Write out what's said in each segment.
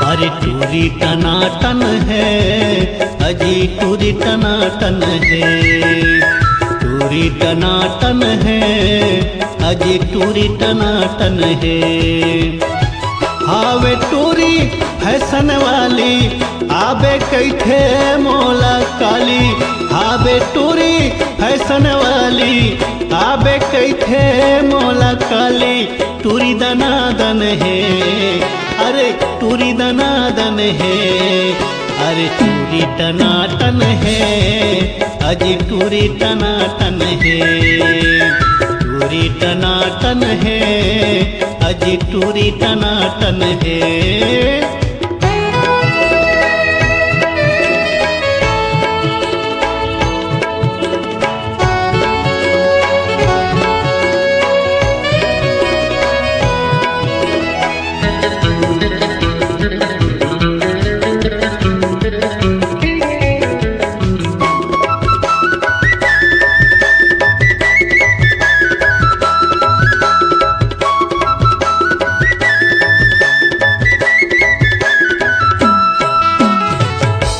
अरे टूरी टनाटन है, अजी टूरी टनाटन है, टूरी टनाटन है, अजी टूरी टनाटन है। हावे टूरी फैशन वाली, आबे कैथे मोला काली। हावे टूरी फैशन वाली, आबे कैथे मोला काली। टूरी दनादन है, अरे टूरी दनादन है, अरे टूरी टनाटन है, अजी टूरी टनाटन है, टूरी टनाटन है, अजी टूरी टनाटन है।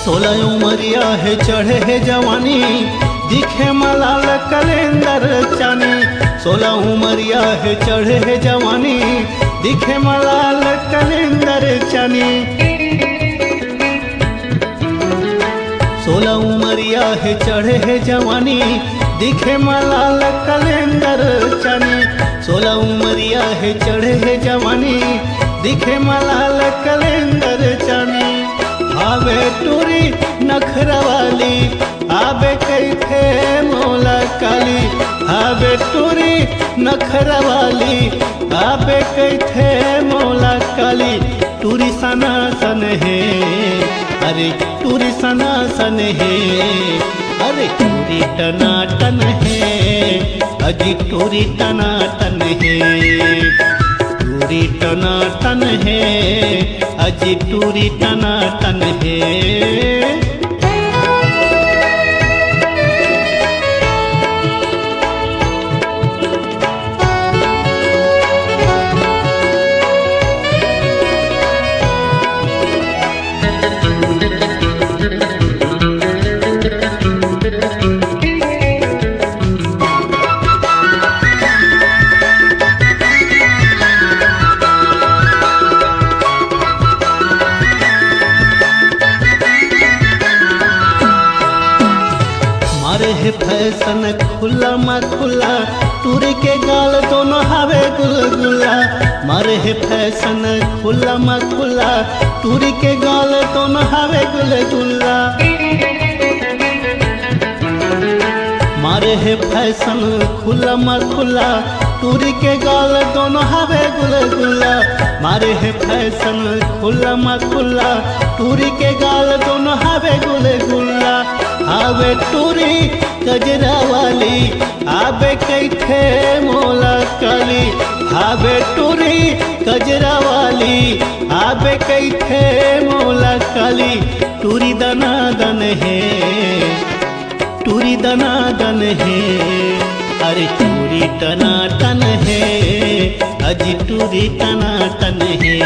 सोलह उमरिया है, चढ़े है जवानी, दिखे मलाल कैलेंडर चानी। 16 उमरिया है, चढ़े है जवानी, दिखे मलाल कैलेंडर चानी। 16 उमरिया है, चढ़े है जवानी, दिखे मलाल कैलेंडर चानी। 16 उमरिया है, चढ़े है जवानी, दिखे मलाल कैलेंडर चानी। आबे टूरी नखरा वाली, आबे कैथे मोला काली। आबे टूरी नखरा वाली, आबे कैथे मोला काली। टूरी सनासन है, अरे टूरी सनासन है, अरे टूरी टनाटन है, अजी टूरी टनाटन है, टूरी टनाटन है, अजी टूरी टनाटन है। मारे है फैशन खुला मा खुला, टूरी के गाल दोनों हवे गुलगुला। मारे है फैशन खुला मा खुला, टूरी के गाल दोनों हवे गुलगुला। मारे है फैशन खुला मा खुला, टूरी के गाल दोनों हवे गुलगुला। मारे है फैशन खुला मा खुला, टूरी के गाल दोनों हवे गुलगुला। आवे टूरी गजरा वाली, आबे कैथे मोला काली। आवे टूरी गजरा वाली, आबे कैथे मोला काली। टूरी दनादन है, टूरी दनादन है, अरे टूरी टनाटन है, अजी टूरी टनाटन है,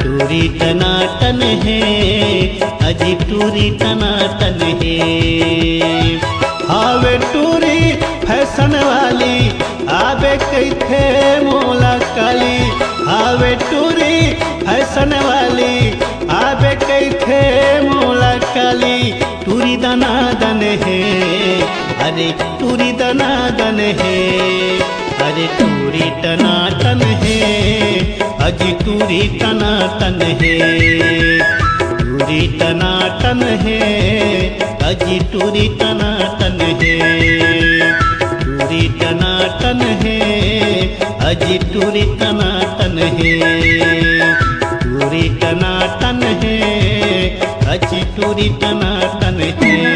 टूरी टनाटन है, अजी टूरी टनाटन है। आवे टूरी फैशन वाली, आबे कैथे मोला काली। आवे टूरी फैशन वाली, आबे कैथे मोला काली। टूरी दनादन है, अरे टूरी दनादन है, अरे टूरी टनाटन है, अजी टूरी टनाटन है, टूरी टनाटन है, अजी टूरी टनाटन है, टूरी टनाटन है, अजी टूरी टनाटन है, टूरी टनाटन है, अजी टूरी टनाटन है।